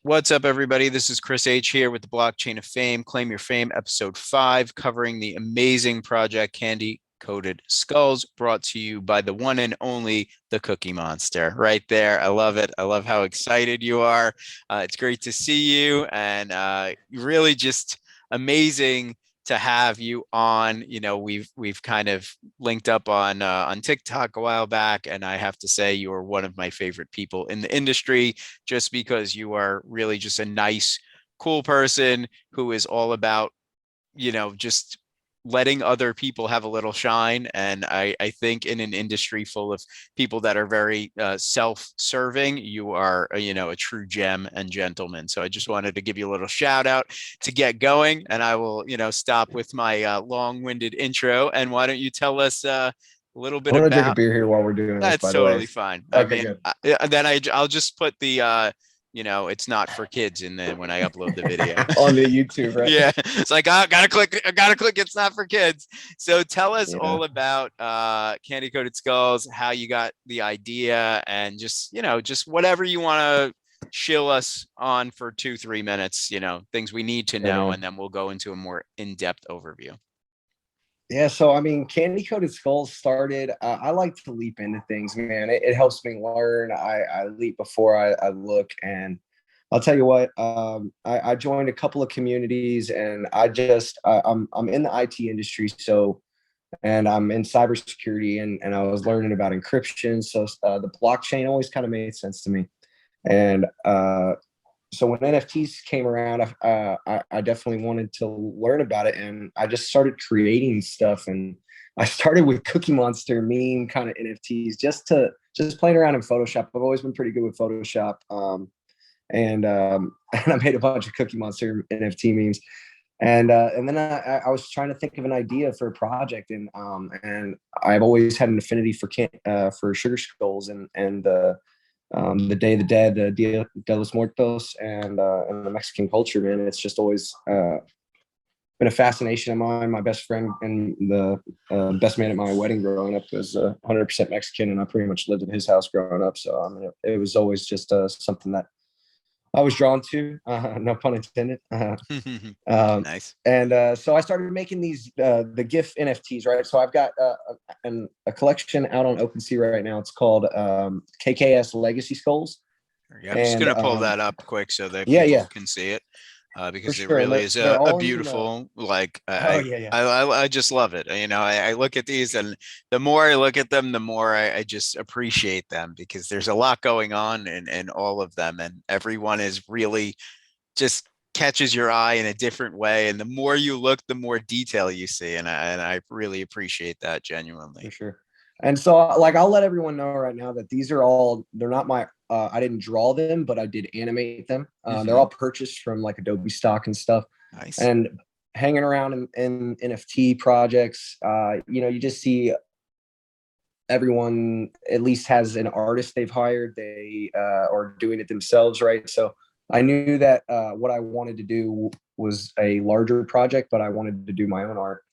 What's up, everybody? This is Chris H here with the Blockchain of Fame, Claim Your Fame, episode 5, covering the amazing project Kandy Koated Skullz, brought to you by the one and only the Cookie Monster. Right there. I love it. I love how excited you are. It's great to see you, and really just amazing to have you on. We've kind of linked up on TikTok a while back, and I have to say you are one of my favorite people in the industry, just because you are really just a nice, cool person who is all about, just letting other people have a little shine. And I think in an industry full of people that are very self-serving, you are, a true gem and gentleman. So I just wanted to give you a little shout out to get going. And I will, stop with my long-winded intro. And why don't you tell us a little bit I'm gonna drink a about. beer here while we're doing this, That's by the way. totally fine. I Okay, mean, good. I'll just put the it's not for kids in then when I upload the video. On the YouTube, right? Yeah, it's like I gotta click. I gotta click. It's not for kids. So tell us Yeah. all about Kandy Koated Skullz, how you got the idea, and just whatever you want to shill us on for 2-3 minutes. Things we need to Yeah, know, man. and then we'll go into a more in-depth overview. Yeah, so I mean, Kandy Coated Skulls started. I like to leap into things, man. It helps me learn. I leap before I look, and I'll tell you what. I joined a couple of communities, and I'm in the IT industry, so and I'm in cybersecurity, and I was learning about encryption. So the blockchain always kind of made sense to me, and so when NFTs came around, I definitely wanted to learn about it, and I just started creating stuff. And I started with Cookie Monster meme kind of NFTs, just playing around in Photoshop. I've always been pretty good with Photoshop, and I made a bunch of Cookie Monster NFT memes. And then I was trying to think of an idea for a project, and I've always had an affinity for Sugar Skulls and the Day of the Dead, the Dia de los Muertos, and the Mexican culture, man. It's just always been a fascination of mine. My best friend and the best man at my wedding growing up was 100% Mexican, and I pretty much lived at his house growing up. So I mean, it was always just something that I was drawn to, no pun intended. Nice. And so I started making the GIF NFTs, right? So I've got a collection out on OpenSea right now. It's called KKS Legacy Skullz. Yeah, I'm just And gonna pull that up quick so that yeah, people yeah, can see it, for because it sure. And really they're is they're a all using beautiful, like oh yeah, yeah. I just love it. I look at these, and the more I look at them, the more I just appreciate them, because there's a lot going on in all of them, and everyone is really just catches your eye in a different way. And the more you look, the more detail you see, and I really appreciate that For genuinely. sure. And so like I'll let everyone know right now that they're not my I didn't draw them, but I did animate them. They're all purchased from like Adobe stock and stuff. Nice. And hanging around in NFT projects, you just see everyone at least has an artist they've hired. They are doing it themselves, right? So I knew that what I wanted to do was a larger project, but I wanted to do my own art.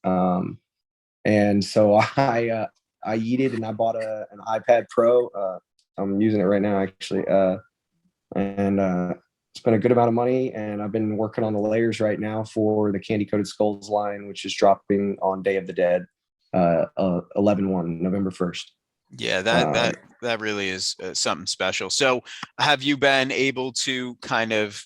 And so I yeeted and I bought an iPad Pro. I'm using it right now, actually, and spent a good amount of money. And I've been working on the layers right now for the Kandy Koated Skullz line, which is dropping on Day of the Dead, 11/1, November 1st. Yeah, that really is something special. So, have you been able to kind of,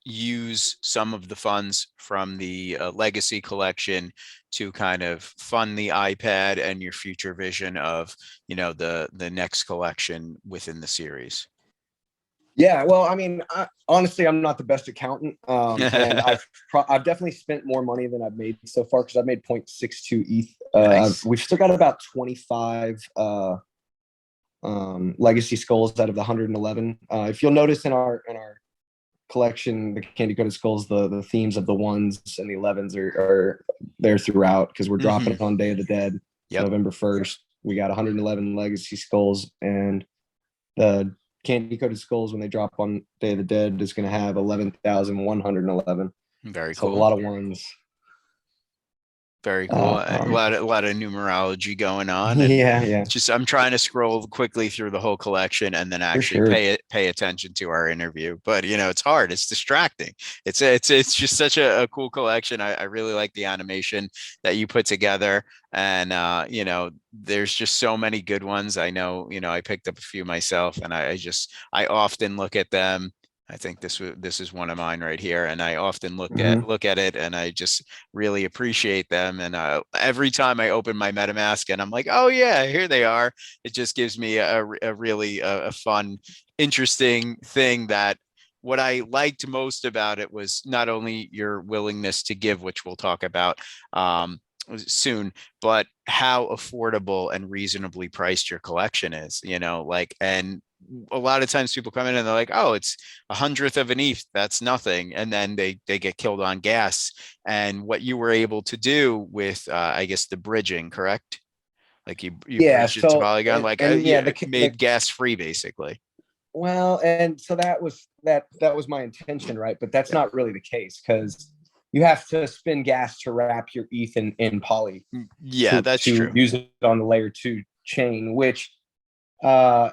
use some of the funds from the legacy collection to kind of fund the iPad and your future vision of, the next collection within the series? Yeah, well, I mean, honestly, I'm not the best accountant, and I've definitely spent more money than I've made so far because I've made 0.62 ETH. Nice. We've still got about 25 Legacy Skulls out of the 111. If you'll notice in our collection, the Kandy Koated Skullz, the themes of the ones and the 11s are there throughout because we're dropping on Day of the Dead, Yep. November 1st. We got 111 Legacy Skulls, and the Kandy Koated Skullz, when they drop on Day of the Dead, is going to have 11,111. Very So cool. a lot of ones. Very cool. A Um, lot of numerology going on, and yeah, yeah, just I'm trying to scroll quickly through the whole collection and then for actually sure. pay attention to our interview. But it's hard. It's distracting. It's just such a cool collection. I really like the animation that you put together, and there's just so many good ones. I know, I picked up a few myself, and I often look at them. I think this is one of mine right here, and I often Mhm. look at it, and I just really appreciate them. And every time I open my MetaMask, and I'm like, oh yeah, here they are. It just gives me a really a fun, interesting thing. That what I liked most about it was not only your willingness to give, which we'll talk about soon, but how affordable and reasonably priced your collection is. And a lot of times people come in and they're like, oh, it's 100th of an ETH, that's nothing, and then they get killed on gas. And what you were able to do with I guess the bridging, correct? Like you Yeah. bridged it to So Polygon, like and yeah, you made gas free basically. well, and so that was my intention, right? But that's not really the case because you have to spin gas to wrap your ETH in Poly Yeah, that's to true. use it on the layer 2 chain, which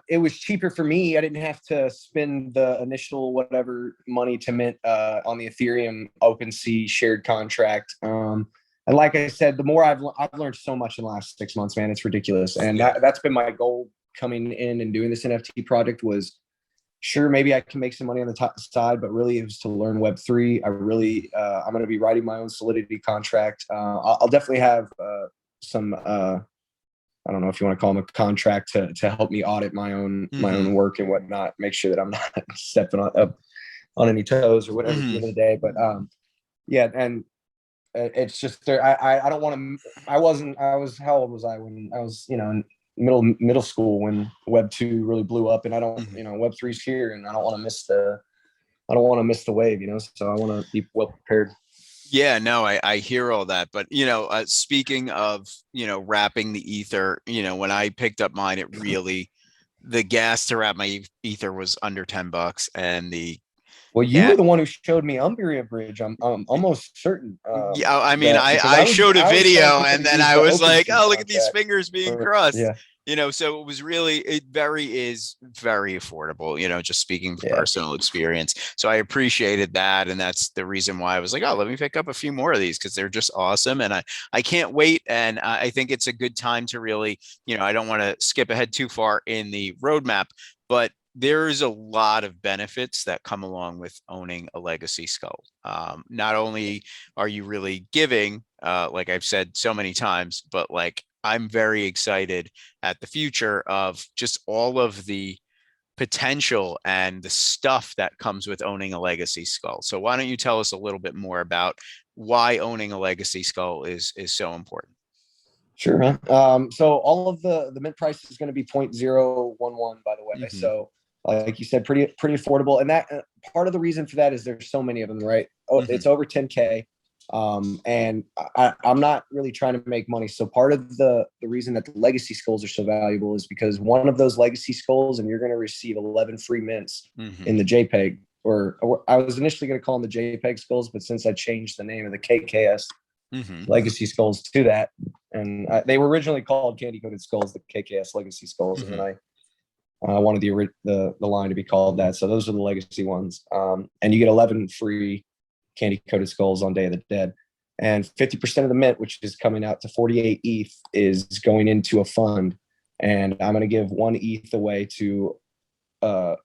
it was cheaper for me. I didn't have to spend the initial whatever money to mint on the Ethereum OpenSea shared contract. And like I said, the more I've learned so much in the last 6 months, man, it's ridiculous. And Yeah. that's been my goal coming in and doing this NFT project was sure, maybe I can make some money on the top side, but really it was to learn Web3. I'm going to be writing my own Solidity contract. I'll definitely have some, I don't know if you want to call them a contract to help me audit my Hmm. own work and whatnot, make sure that I'm not stepping on any toes or whatever at the Hmm. end of the day. But yeah, and it's just there. I don't want to. I was how old was I when I was in middle school when Web 2 really blew up, and I don't Hmm. Web 3's here, and I don't want to miss the wave, so I want to be well prepared. Yeah, no, I hear all that, but speaking of wrapping the ether, when I picked up mine, it really the gas to wrap my ether was under $10, and the Well, you yeah. were the one who showed me Umbria Bridge. I'm almost certain Yeah, I mean, that because I showed a I was telling video people and to then use I the was like, OpenSea oh, look at these contract. fingers being Or crossed. yeah, So it is very affordable, just speaking from yeah, personal experience. So I appreciated that. And that's the reason why I was like, oh, let me pick up a few more of these because they're just awesome. And I can't wait. And I think it's a good time to really, I don't want to skip ahead too far in the roadmap, but there is a lot of benefits that come along with owning a legacy skull. Not only are you really giving, like I've said so many times, but like I'm very excited at the future of just all of the potential and the stuff that comes with owning a legacy skull. So why don't you tell us a little bit more about why owning a legacy skull is so important? sure, man. So all of the mint price is going to be 0.011, by the way. Hmm. So like you said, pretty affordable. And that part of the reason for that is there's so many of them, right? Oh, Hmm. it's over 10K. And I'm not really trying to make money. So part of the reason that the legacy skulls are so valuable is because one of those legacy skulls, and you're going to receive 11 free mints Hmm. in the JPEG. Or I was initially going to call them the JPEG skulls, but since I changed the name of the KKS Hmm. Legacy Skullz to that, and they were originally called Kandy Koated Skullz, the KKS Legacy Skulls, and then Hmm. I wanted the line to be called that. So those are the legacy ones, and you get 11 free Kandy Koated Skullz on Day of the Dead, and 50% of the mint, which is coming out to 48 ETH, is going into a fund, and I'm going to give 1 ETH away to a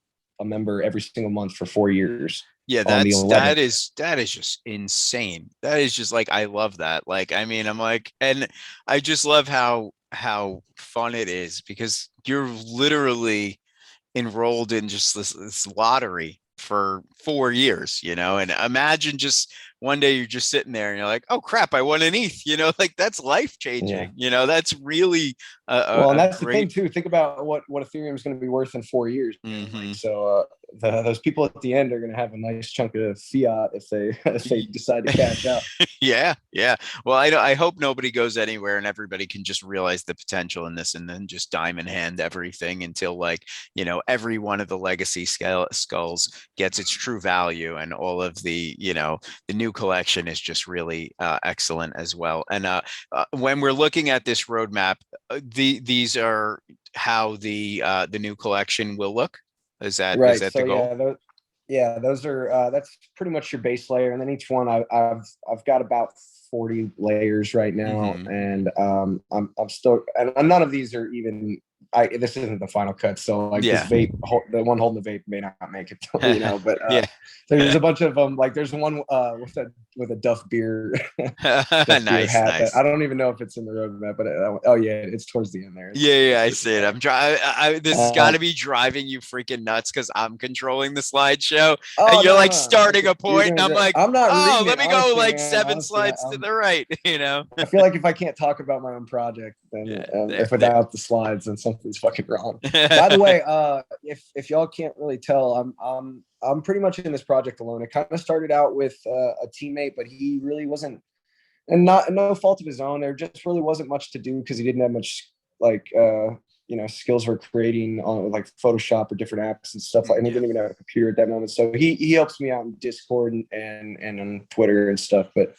member every single month for 4 years Yeah, on the 11th. that is just insane. That is just like I love that. Like I mean, I'm like, and I just love how fun it is because you're literally enrolled in just this lottery for 4 years, and imagine just one day you're just sitting there and you're like, oh crap, I won an ETH, like that's life Yeah. changing, that's really Well, and a that's the thing great. too. Think about what Ethereum is going to be worth in 4 years, man. Like, Hmm. so those people at the end are going to have a nice chunk of fiat if they decide to cash out. Yeah, yeah. Well, I hope nobody goes anywhere and everybody can just realize the potential in this and then just diamond hand everything until like, every one of the legacy skulls gets its true value, and all of the, the new collection is just really excellent as well. And when we're looking at this roadmap, these are how the new collection will look. Is that Right. the So goal? those are that's pretty much your base layer, and then each one I've got about 40 layers right now, Mhm. and I'm still, and none of these are even. This isn't the final cut, so like this Yeah. vape, the one holding the vape may not make it, But Yeah. there's a bunch of them. Like there's one with a Duff beer, Duff beer Nice, hat that nice. I don't even know if it's in the roadmap, but oh yeah, it's towards the end there. Yeah, I It's see it. I'm trying. This has got to be driving you freaking nuts because I'm controlling the slideshow, and Oh you're no, like no, no. starting a You're point, and doing I'm great. like, I'm not oh, reading let it, me go honestly, like man. seven Honestly, slides to the right. I feel like if I can't talk about my own project, then Yeah, if without the slides, then something's fucking wrong. By the way, if y'all can't really tell, I'm pretty much in this project alone. It kind of started out with a teammate, but he really wasn't, and not no fault of his own. There just really wasn't much to do because he didn't have much like skills for creating on like Photoshop or different apps and stuff like. And he Yeah. didn't even have a computer at that moment, so he helps me out in Discord and on Twitter and stuff. But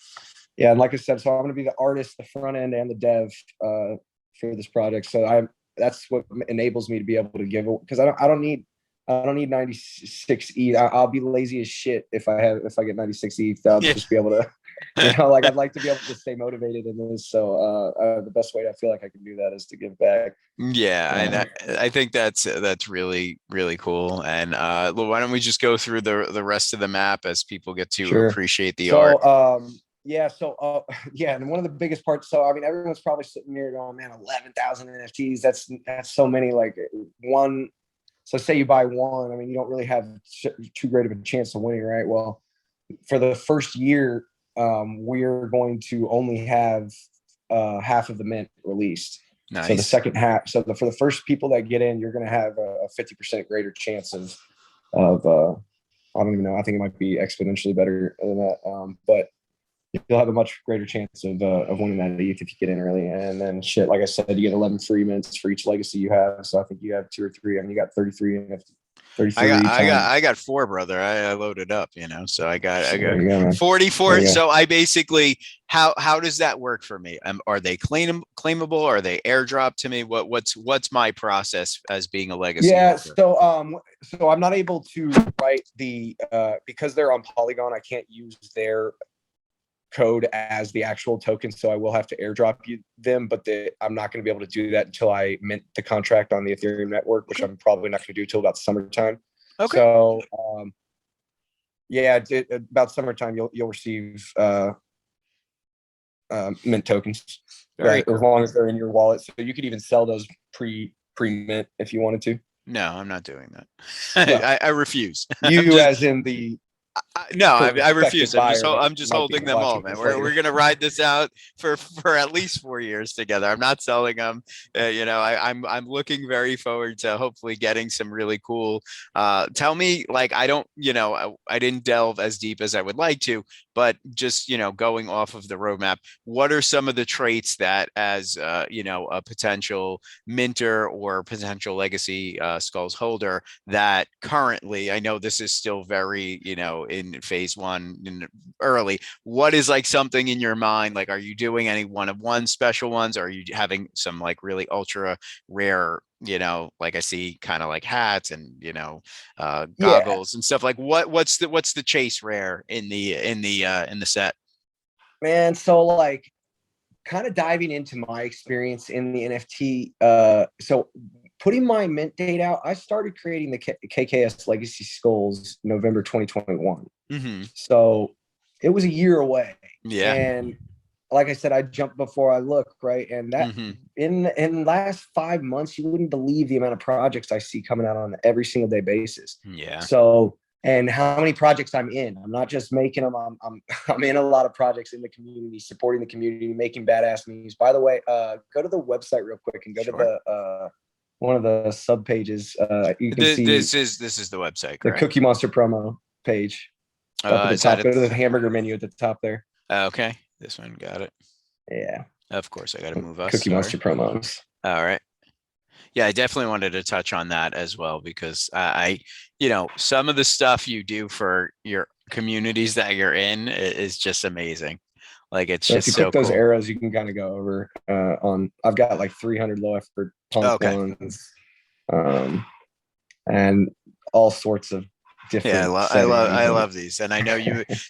yeah, and like I said, so I'm going to be the artist, the front end, and the dev for this project. So that's what enables me to be able to give, because I don't need 96 ETH. I'll be lazy as shit if I get 96 ETH. I'll Yeah. just be able to, like I'd like to be able to stay motivated in this. So the best way I feel like I can do that is to give back. Yeah, and I think that's really really cool. And why don't we just go through the rest of the map as people get to Sure. appreciate the art? So yeah, and one of the biggest parts. So I mean, everyone's probably sitting here going, "Man, 11,000 NFTs. That's so many." Like one. So say you buy one. I mean, you don't really have too great of a chance of winning, right? Well, for the first year, we're going to only have half of the mint released. Nice. So the second half. So for the first people that get in, you're going to have a 50% greater chance of I don't even know. I think it might be exponentially better than that. But you'll have a much greater chance of winning that ETH if you get in early. And then shit, like I said, you get 11 free mints for each legacy you have. So I think you have 2 or 3. I mean, you got 33 and 33. I got 4, brother. I loaded up, so I got 44. So I basically, how does that work for me? Are they claimable? Are they airdrop to me? What's my process as being a legacy? Yeah. So I'm not able to write because they're on Polygon. I can't use their code as the actual token, so I will have to airdrop you them, but I'm not going to be able to do that until I mint the contract on the Ethereum network, which I'm probably not going to do till about summertime. Okay. So about summertime you'll receive mint tokens, right? Cool. As long as they're in your wallet, so you could even sell those pre-mint if you wanted to. No, I'm not doing that. Well, I refuse. As in the no, I refuse. I'm just holding them all, man. We're gonna ride this out for at least 4 years together. I'm not selling them. I'm looking very forward to hopefully getting some really cool. Tell me, like, I didn't delve as deep as I would like to, but just going off of the roadmap, what are some of the traits that, as a potential minter or potential legacy Skullz holder, that currently, I know this is still very in phase 1 and early, what is like something in your mind? Like, are you doing any one-of-one special ones? Or are you having some like really ultra rare, like I see kind of like hats and goggles and stuff? Like what's the chase rare in the set? Man, so like kind of diving into my experience in the NFT, so putting my mint date out, I started creating the KKS Legacy Skullz November 2021. Mm-hmm. So it was a year away. Yeah. And like I said, I jumped before I looked, right? And that in the last 5 months, you wouldn't believe the amount of projects I see coming out on an every single day basis. Yeah. So, and how many projects I'm in. I'm not just making them. I'm in a lot of projects in the community, supporting the community, making badass memes. By the way, go to the website real quick and go to one of the sub pages. You can see This is the website, the correct? Cookie Monster promo page up at the Is that top. Go to the it? hamburger menu at the top there. Okay, this one, got it. Yeah, Of course, I got to move us. Cookie Sorry. Monster promos. All right. Yeah, I definitely wanted to touch on that as well because you know, some of the stuff you do for your communities that you're in is just amazing. Like it's So if just you so click those cool. arrows, you can kind of go over on. I've got like 300 low effort punk Okay. ones, and all sorts of different. Yeah, I love these, and I know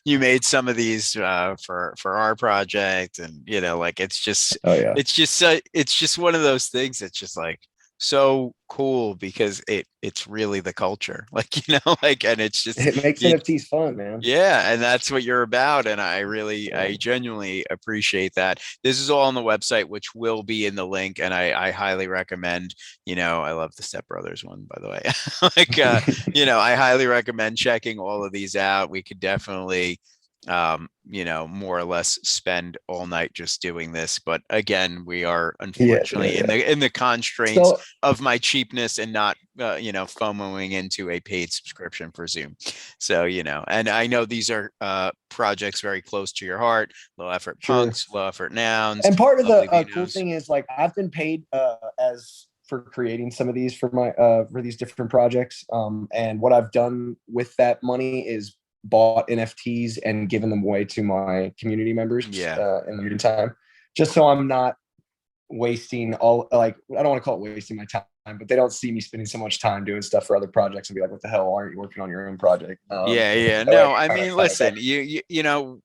you made some of these for our project, and you know, like it's just Oh yeah, it's just one of those things that's just like so cool because it's really the culture, like you know, like and it's just it makes you, NFTs fun, man. yeah, and that's what you're about. And I Yeah. genuinely appreciate that. This is all on the website, which will be in the link. And I highly recommend, you know, I love the Step Brothers one, by the way. Like, you know, I highly recommend checking all of these out. We could definitely, you know, more or less spend all night just doing this. But again, we are Yeah, unfortunately in the constraints So of my cheapness and not, you know, FOMOing into a paid subscription for Zoom. So, you know, and I know these are projects very close to your heart, low effort sure. punks, low effort nouns, And part of lovely the cool Vinos. thing is like I've been paid as for creating some of these for my for these different projects. And what I've done with that money is bought NFTs and given them away to my community members Yeah. in the meantime, just so I'm not wasting all, like, I don't want to call it wasting my time, but they don't see me spending so much time doing stuff for other projects and be like, what the hell, why aren't you working on your own project? Yeah, yeah. That way I No, I can kind mean, of tie it back. listen, you know,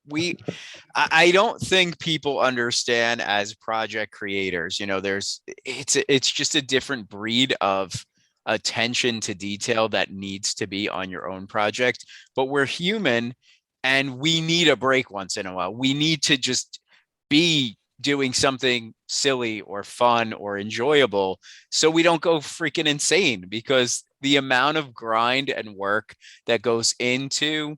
I don't think people understand as project creators, you know, it's just a different breed of attention to detail that needs to be on your own project. But we're human and we need a break once in a while. We need to just be doing something silly or fun or enjoyable so we don't go freaking insane because the amount of grind and work that goes into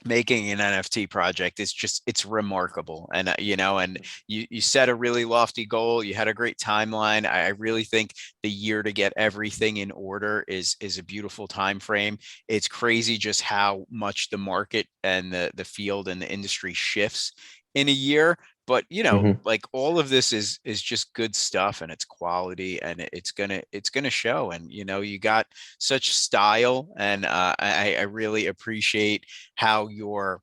making an NFT project is just it's remarkable. And you know, and you set a really lofty goal, you had a great timeline. I really think the year to get everything in order is a beautiful time frame. It's crazy just how much the market and the field and the industry shifts in a year. But you know, Mhm. like all of this is just good stuff and it's quality and it's gonna show. And you know, you got such style, and I really appreciate how you're,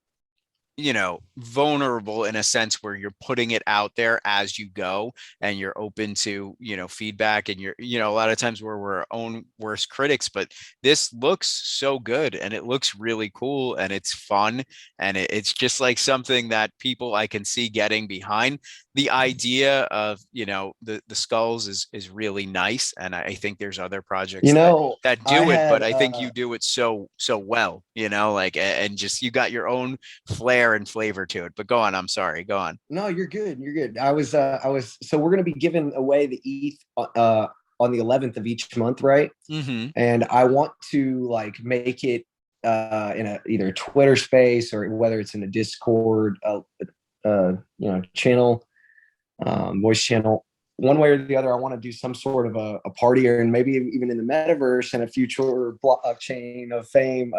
you know, vulnerable in a sense where you're putting it out there as you go and you're open to, you know, feedback. And you're, you know, a lot of times we're our own worst critics, but this looks so good and it looks really cool and it's fun. And it's just like something that people I can see getting behind. The idea of, you know, the skulls is really nice. And I think there's other You projects know, that I do it, but had I think you do it so well, you know, like, and just you got your own flair and flavor to it. But go on. I'm sorry. Go on. no, you're good. You're good. So we're gonna be giving away the ETH on the 11th of each month, right? Mm-hmm. And I want to like make it in a either a Twitter space or whether it's in a Discord, you know, channel, voice channel. One way or the other, I want to do some sort of a party, or and maybe even in the metaverse and a future blockchain of fame,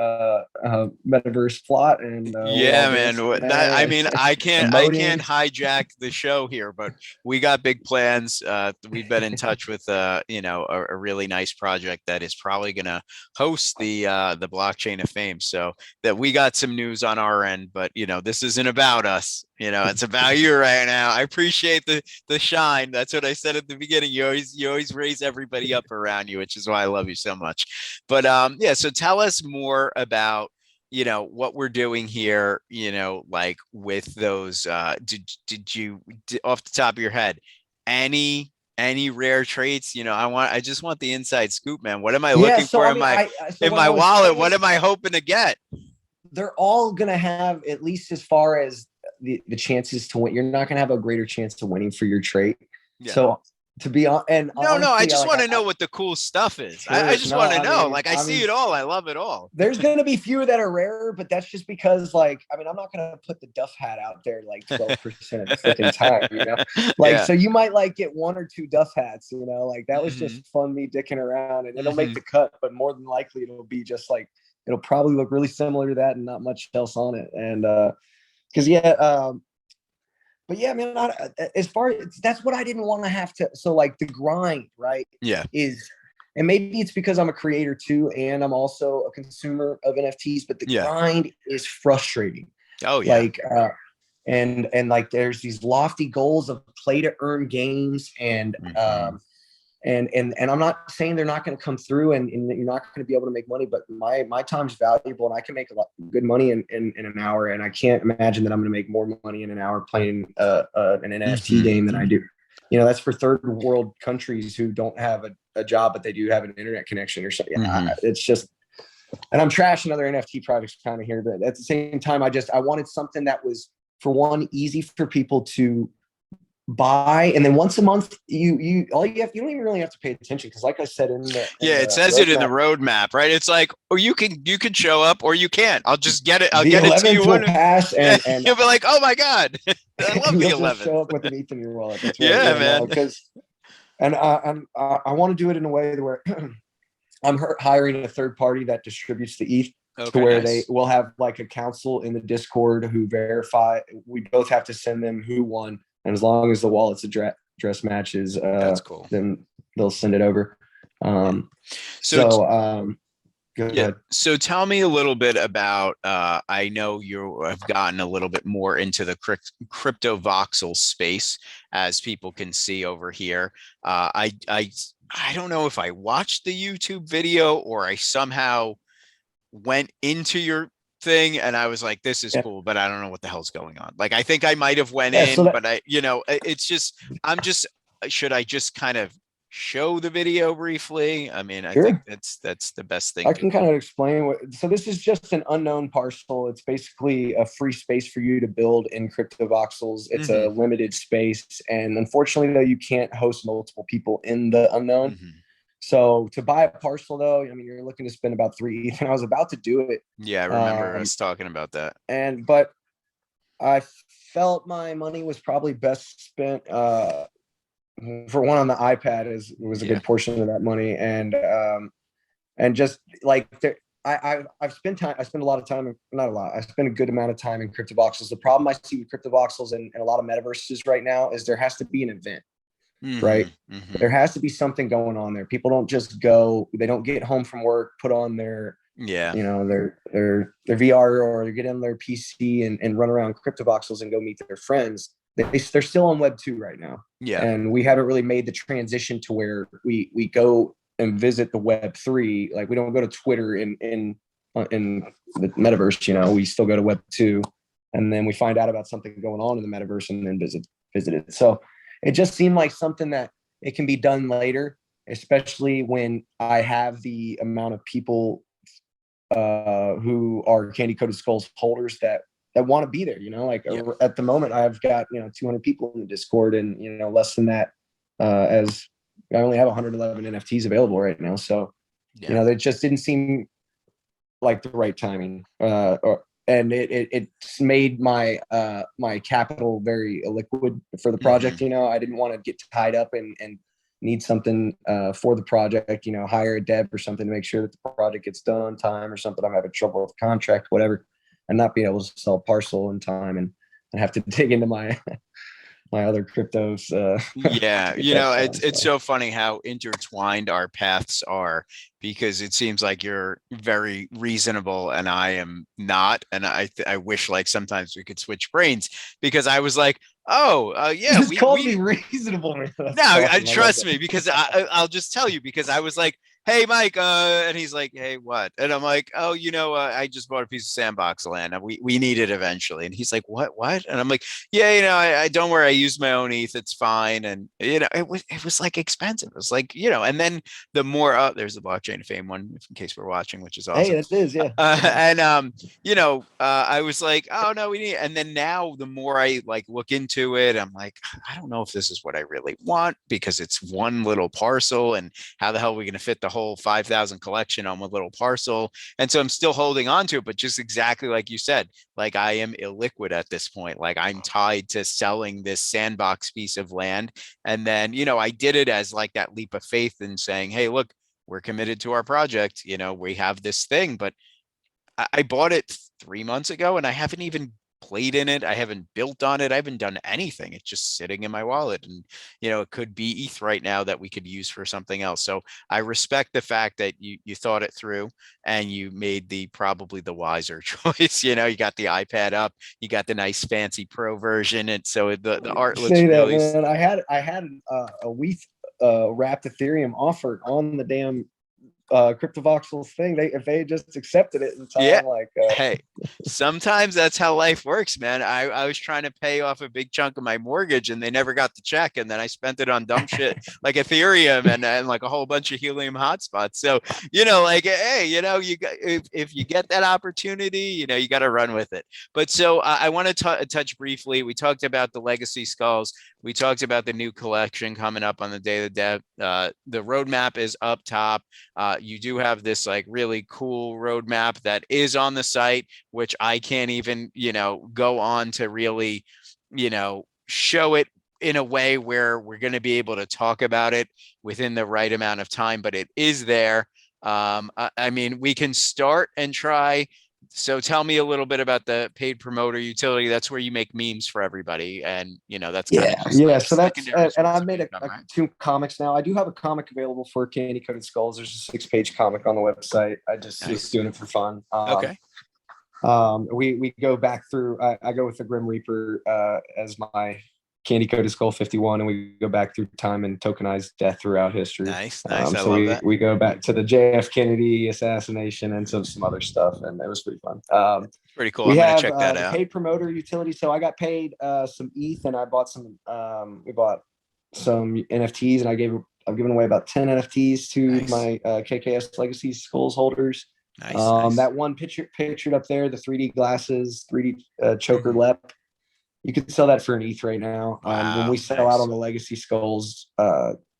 metaverse plot, and we all Yeah, dance man. That I and mean, I can't emoting. hijack the show here, but we got big plans. We've been in touch with you know, a really nice project that is probably gonna host the blockchain of fame. So that we got some news on our end, but you know, this isn't about us. You know, it's about you right now. I appreciate the shine. That's what I said at the beginning. You always raise everybody up around you, which is why I love you so much. But yeah, so tell us more about, you know, what we're doing here, you know, like with those did you off the top of your head any rare traits? You know, I just want the inside scoop, man. What am I Yeah. looking So for I in mean, my so what I was wallet? What saying, am I hoping to get? they're all gonna have, at least as far as the chances to win. You're not gonna have a greater chance to winning for your trait. Yeah. So to be on, and No, I honestly, just like want to know what the cool stuff is. I sure, just no, want to know. mean, Like, I see it all. I love it all. there's gonna be fewer that are rarer, but that's just because, like, I mean, I'm not gonna put the Duff hat out there like 12% of the freaking time, you know. Like, Yeah. so you might like get one or two Duff hats, you know. Like that was Mhm. just fun me dicking around, and it'll make Mhm. the cut, but more than likely it'll be just like it'll probably look really similar to that and not much else on it. And because but yeah, man, as far as that's what I didn't want to have to. So like the grind, right? Yeah. Is and maybe it's because I'm a creator too, and I'm also a consumer of NFTs. But the Yeah. grind is frustrating. Oh yeah. Like, and like there's these lofty goals of play to earn games, and Mhm. and I'm not saying they're not going to come through, and you're not going to be able to make money, but my time's valuable, and I can make a lot good money in an hour, and I can't imagine that I'm going to make more money in an hour playing an NFT Mhm. game than I do. You know, that's for third world countries who don't have a job, but they do have an internet connection or something. Mhm. It's just, and I'm trashing other NFT projects kind of here, but at the same time, I wanted something that was, for one, easy for people to buy, and then once a month you all you don't even really have to pay attention, because like I said Yeah, it says it in the roadmap, right? It's like, or you can show up or you can't. I'll just get it. I'll the get it to 11th you will when pass, and you'll be like, oh my God, I love the you'll just 11th. show up with an ETH in your wallet. That's right. Yeah, Yeah, man. no, because and I want to do it in a way where I'm hiring a third party that distributes the ETH, to Okay, where they nice. will have like a council in the Discord who verify. We both have to send them who won, and as long as the wallet's address matches, That's cool. then they'll send it over. So Go yeah. ahead. So tell me a little bit about, I know you have gotten a little bit more into the crypto voxel space, as people can see over here. I don't know if I watched the YouTube video or I somehow went into your thing and I was like, this is Yeah. cool, but I don't know what the hell's going on. Like, I think I might have went Yeah. So in, that, but it's just, should I just kind of show the video briefly? I mean, I think sure. that's the best thing I to can kind of explain what. So this is just an unknown parcel. It's basically a free space for you to build in crypto voxels. It's a Mhm. limited space, and unfortunately, though, you can't host multiple people in the unknown. Mhm. So to buy a parcel, though, I mean, you're looking to spend about 3 ETH, and I was about to do it. Yeah, I remember us talking about that. But I felt my money was probably best spent. For one, on the iPad was a Yeah. good portion of that money, and just like there, I've spent time. I spend a lot of time, not a lot. I spend a good amount of time in crypto voxels. The problem I see with crypto voxels and a lot of metaverses right now is there has to be an event, right? Mhm. Mhm. There has to be something going on there. People don't just go. They don't get home from work, put on their, Yeah. their VR, or they get on their PC and run around crypto voxels and go meet their friends. They're still on Web 2 right now, Yeah. and we haven't really made the transition to where we go and visit the Web 3. Like, we don't go to Twitter in the metaverse. You know, we still go to Web 2, and then we find out about something going on in the metaverse and then visit it. So it just seemed like something that it can be done later, especially when I have the amount of people who are Kandy Koated Skullz holders that want to be there. You know, like Yeah. at the moment, I've got 200 people in the Discord, and less than that, as I only have 111 NFTs available right now. So Yeah. it just didn't seem like the right timing, and it's made my my capital very illiquid for the project. Mhm. I didn't want to get tied up and need something for the project. Hire a dev or something to make sure that the project gets done on time, or something. I'm having trouble with the contract, whatever, and not being able to sell Parcel in time, and have to dig into my my other cryptos. Yeah, to get that done, it's so. so funny how intertwined our paths are, because it seems like you're very reasonable and I am not, and I wish like sometimes we could switch brains, because I was like, oh, You yeah, just called me we reasonable, man. That's no, awesome. I love trust that. me, because I'll just tell you, because I was like, hey Mike, and he's like, hey, what? And I'm like, oh, I just bought a piece of sandbox land and we need it eventually. And he's like, what? And I'm like, yeah, I don't worry, I use my own ETH, it's fine. And it was like expensive. It was like, and then the more there's the blockchain of fame one, in case we're watching, which is Hey, awesome. that is, yeah. And I was like, oh no, we need. And then now, the more I like look into it, I'm like, I don't know if this is what I really want, because it's one little parcel, and how the hell are we going to fit the whole 5,000 collection on one little parcel? And so I'm still holding on to it, but just exactly like you said, like I am illiquid at this point. Like I'm tied to selling this sandbox piece of land, and then I did it as like that leap of faith and saying, hey, look, we're committed to our project. We have this thing, but I bought it 3 months ago and I haven't even played in it. I haven't built on it. I haven't done anything. It's just sitting in my wallet. And, it could be ETH right now that we could use for something else. So I respect the fact that you thought it through and you made probably the wiser choice. You got the iPad up, you got the nice fancy pro version. And so the art looks Say that, really, man. I had a WETH wrapped Ethereum offered on the damn CryptoVoxels thing. If they just accepted it in time, yeah. like Hey, sometimes that's how life works, man. I was trying to pay off a big chunk of my mortgage and they never got the check, and then I spent it on dumb shit like Ethereum and like a whole bunch of helium hotspots. So like, hey, you got, if you get that opportunity, you got to run with it. But so I want to touch briefly. We talked about the Legacy Skullz. We talked about the new collection coming up on the day of the dev. The roadmap is up top. You do have this like really cool roadmap that is on the site, which I can't even, go on to really, show it in a way where we're going to be able to talk about it within the right amount of time, but it is there. I mean, we can start and try. So tell me a little bit about the paid promoter utility. That's where you make memes for everybody. And, that's kind of just yeah. like So that's secondary and source I've of made income, right? 2 comics now. I do have a comic available for Kandy Koated Skullz. There's a 6-page comic on the website. I just was Nice. doing it for fun. Okay. We go back through. I go with the Grim Reaper as my Kandy Koated Skull 51, and we go back through time and tokenized death throughout history. Nice. I So love that. we go back to the JF Kennedy assassination and some other stuff, and it was pretty fun. Pretty cool. We I'm going to have check that the out. paid promoter utility. So I got paid some ETH, and I bought some. We bought some NFTs, and I've given away about 10 NFTs to Nice. my KKS Legacy Skullz holders. Nice. That one pictured up there, the 3D glasses, 3D choker Mhm. lep. You could sell that for an ETH right now. When we Wow, sell nice. out on the Legacy Skullz,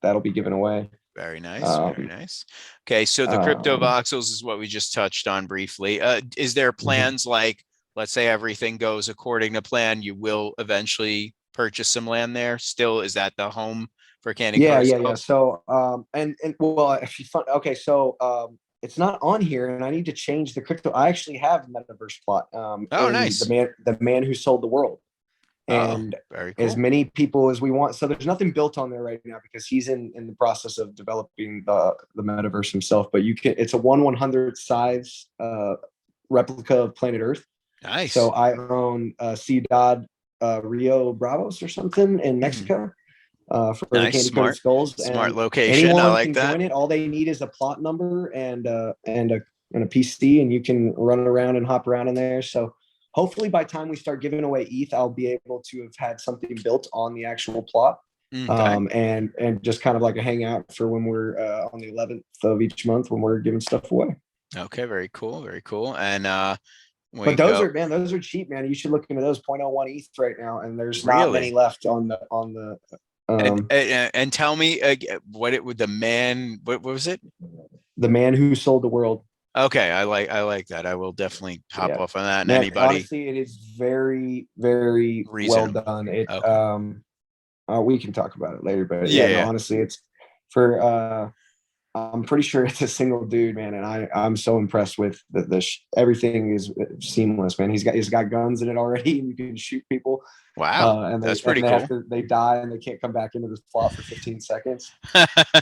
that'll be given away. Very nice. Very nice. Okay, so the crypto voxels is what we just touched on briefly. Is there plans like, let's say everything goes according to plan, you will eventually purchase some land there? Still, is that the home for Kandy Koated Yeah. Skullz? So and well, actually, fun. Okay, so it's not on here, and I need to change the crypto. I actually have a metaverse plot. Oh, In nice. the man who sold the world, Oh, and very as cool. many people as we want. So there's nothing built on there right now because he's in the process of developing the metaverse himself. But it's a 1/100 size replica of planet Earth. Nice. So I own Ciudad Rio Bravos or something in Mexico. For the Nice. Kandy Koated Skullz, Smart and location. I anyone like can that. join it. All they need is a plot number and a PC, and you can run around and hop around in there. So hopefully, by the time we start giving away ETH, I'll be able to have had something built on the actual plot, Okay. and just kind of like a hangout for when we're on the 11th of each month when we're giving stuff away. Okay. Very cool. Very cool. And But those are cheap, man. You should look into those 0.01 ETH right now, and there's not Really? many left on the. And tell me what it would the man what was it? The man who sold the world. Okay, I like that. I will definitely hop Yeah. off on that. And Man, anybody honestly, it is very, very well reasonable. done. Okay. We can talk about it later, but yeah, no, Yeah. honestly, it's for I'm pretty sure it's a single dude, man, and I'm so impressed with everything is seamless, man. He's got guns in it already, and you can shoot people. Wow, And that's they pretty have cool. to they die and they can't come back into the slot for 15 seconds.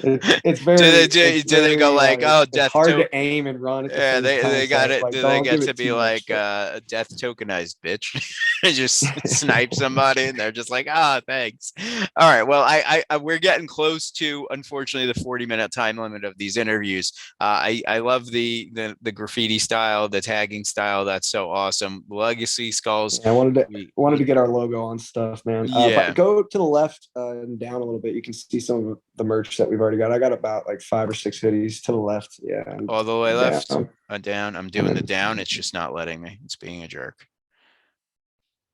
Do they go like, oh, It's death hard to to aim and run at the yeah, same time. they So got it's it. like, Do they don't get give to it be too much. like a death tokenized bitch? Just snipe somebody and they're just like, ah, thanks. All right. Well, we're getting close to, unfortunately, the 40-minute time limit of these interviews. I love the graffiti style, the tagging style. That's so awesome. Legacy Skullz. Yeah, I wanted to We get our logo on stuff, man. But yeah. go to the left and down a little bit. You can see some of the merch that we've already got. I got about like 5 or 6 hoodies to the left. Yeah, and All the way left. down. Down. I'm And doing the then, down. It's just not letting me. It's being a jerk.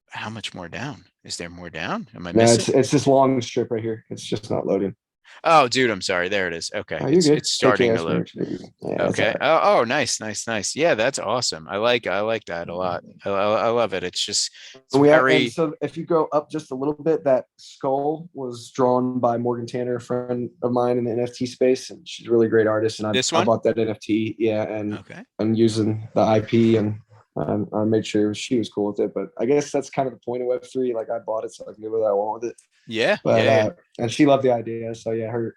How much more down? Is there more down? Am I no, missing? it's this long strip right here. It's just not loading. Oh, dude, I'm sorry. There it is. Okay. Oh, you're It's good. starting to KKS load. merch. Yeah, that's all Okay. right. Nice, nice, nice. Yeah, that's awesome. I like that a lot. I love it. It's And very so if you go up just a little bit, that skull was drawn by Morgan Tanner, a friend of mine in the NFT space, and she's a really great artist. And this I one. bought that NFT, yeah, and Okay. I'm using the IP, and I made sure she was cool with it. But I guess that's kind of the point of Web3. Like I bought it so I can do what I want with it. Yeah. But Yeah. and she loved the idea, so yeah, her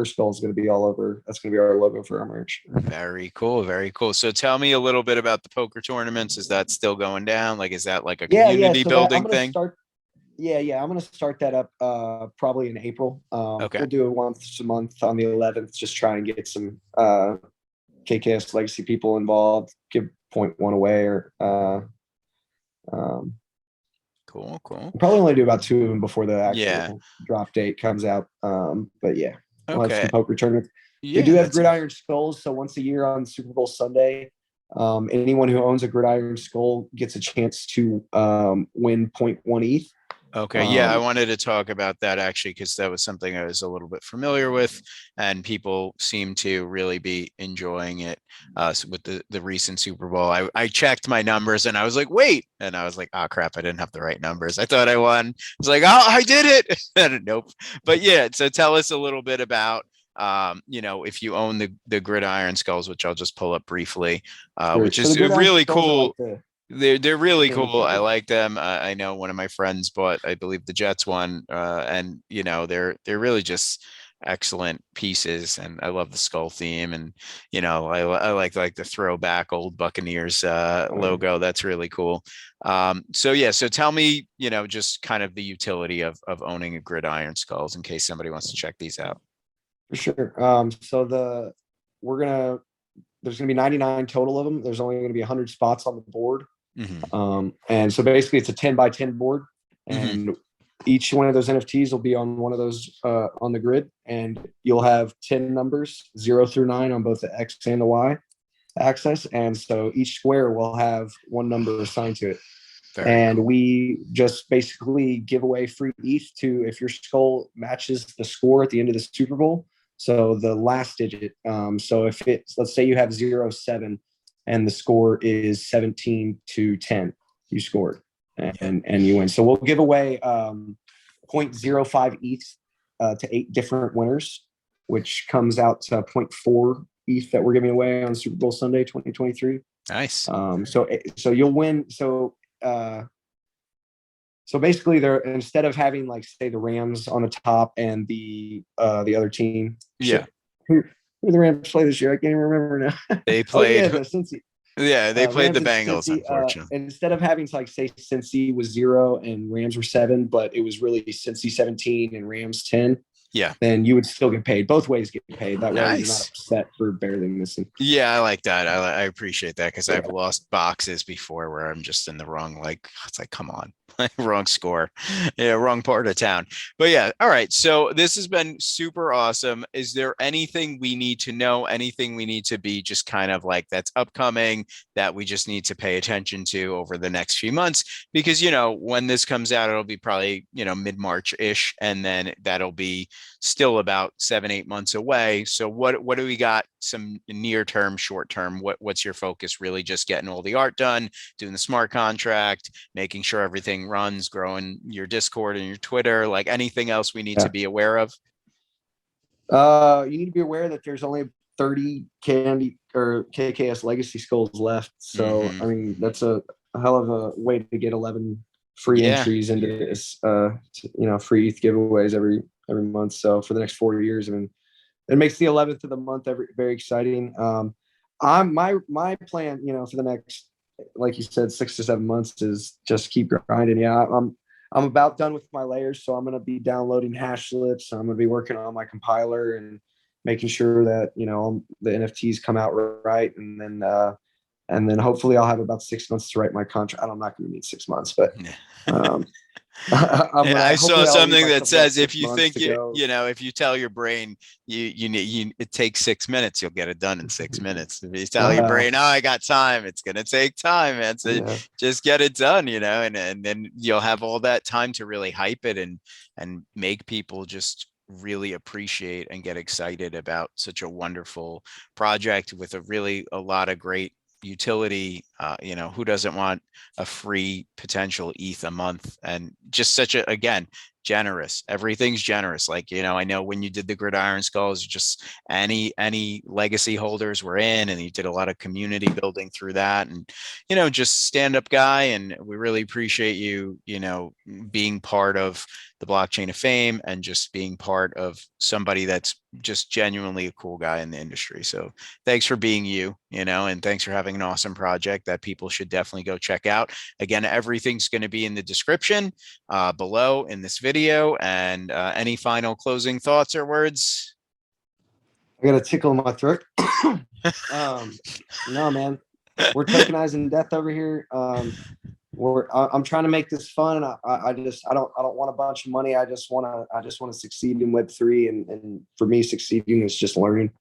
skull is going to be all over. That's going to be our logo for our merch. Very cool. Very cool. So tell me a little bit about the poker tournaments. Is that still going down? Like, is that like a Yeah. community So that I'm building going to thing? start. Yeah, I'm going to start that up probably in April. Okay. We'll do it once a month on the 11th. Just try and get some KKS legacy people involved. Give point one away, or um, Cool. Cool. probably only do about 2 of them before the Yeah. actual drop date comes out. But yeah, we'll have Okay. some poker tournaments. We Yeah, do have that's gridiron skulls, so once a year on Super Bowl Sunday, anyone who owns a gridiron skull gets a chance to win point one ETH. okay. Yeah, I wanted to talk about that actually because that was something I was a little bit familiar with, and people seem to really be enjoying it. With the recent Super Bowl, I checked my numbers and I was like, wait, and I was like, oh crap, I didn't have the right numbers. I thought I won. I was like, oh, I did it. Nope. But yeah, so tell us a little bit about if you own the gridiron skulls, which I'll just pull up briefly, Sure. which So is the gridiron really skulls are cool. like the They're really cool. I yeah. like them. I know one of my friends bought, I believe, the Jets one, and they're really just excellent pieces. And I love the skull theme, and I like the throwback old Buccaneers logo. That's really cool. So yeah, so tell me, just kind of the utility of owning a gridiron skulls in case somebody wants to check these out. For sure. So there's gonna be 99 total of them. There's only gonna be 100 spots on the board. Mm-hmm. And so basically it's a 10 by 10 board, Mm-hmm. and each one of those NFTs will be on one of those on the grid, and you'll have 10 numbers 0 through 9 on both the X and the Y axis. And so each square will have one number assigned to it. And Cool. we just basically give away free ETH to if your skull matches the score at the end of the Super Bowl. So the last digit. So if it's, let's say you have 0-7 and the score is 17-10, you scored and you win. So we'll give away 0.05 ETH to 8 different winners, which comes out to 0.4 ETH that we're giving away on Super Bowl Sunday 2023. Nice. So you'll win. So basically, they're, instead of having like say the Rams on the top and the other team. Yeah. Who the Rams play this year? I can't even remember now. They played. the Cincy. Yeah, they played Rams the and Bengals, Cincy, unfortunately. instead of having to like say Cincy was 0 and Rams were 7, but it was really Cincy 17 and Rams 10. Yeah. Then you would still get paid. Both ways get paid. That way Nice. you're not upset for barely missing. Yeah, I like that. I appreciate that because I've lost boxes before where I'm just in the wrong, like, it's like, come on, wrong score. Yeah, wrong part of town. But yeah, all right. So this has been super awesome. Is there anything we need to know, anything we need to be just kind of like that's upcoming that we just need to pay attention to over the next few months? Because, when this comes out, it'll be probably, mid-March-ish, and then that'll be still about 7-8 months away. So what do we got? Some near term, short term? What's your focus? Really just getting all the art done, doing the smart contract, making sure everything runs, growing your Discord and your Twitter, like anything else we need to be aware of? You need to be aware that there's only 30 Kandy or KKS Legacy Skullz left. So I mean that's a hell of a way to get 11 free Yeah. entries into this, free ETH giveaways every month. So for the next 4 years, I mean, it makes the 11th of the month very exciting. My plan, for the next, like you said, 6 to 7 months is just keep grinding. Yeah, I'm about done with my layers, so I'm gonna be downloading hash slips. I'm gonna be working on my compiler and making sure that the NFTs come out right, and then hopefully I'll have about 6 months to write my contract. I'm not going to need 6 months, but um, I saw hopefully I'll leave something that myself about says if 6 you months think to go. if you tell your brain it takes 6 minutes, you'll get it done in 6 minutes. If you tell your brain, oh, I got time, it's gonna take time, man. So Yeah. just get it done, and then you'll have all that time to really hype it and make people just really appreciate and get excited about such a wonderful project with a lot of great utility. Who doesn't want a free potential ETH a month, and just such a, again, generous, everything's generous. Like, I know when you did the Gridiron Skulls, just any legacy holders were in, and you did a lot of community building through that, and just stand up guy, and we really appreciate you being part of the blockchain of fame and just being part of somebody that's just genuinely a cool guy in the industry. So thanks for being you, and thanks for having an awesome project that people should definitely go check out. Again, everything's going to be in the description below in this video. And any final closing thoughts or words? I got a tickle in my throat. No, man, we're tokenizing death over here. I'm trying to make this fun, and I don't want a bunch of money. I just want to succeed in Web3, and for me, succeeding is just learning.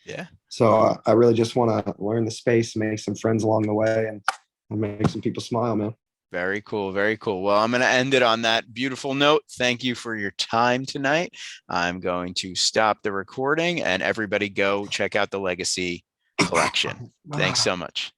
Yeah. So I really just want to learn the space, make some friends along the way, and make some people smile, man. Very cool. Very cool. Well, I'm going to end it on that beautiful note. Thank you for your time tonight. I'm going to stop the recording, and everybody go check out the Legacy collection. Thanks so much.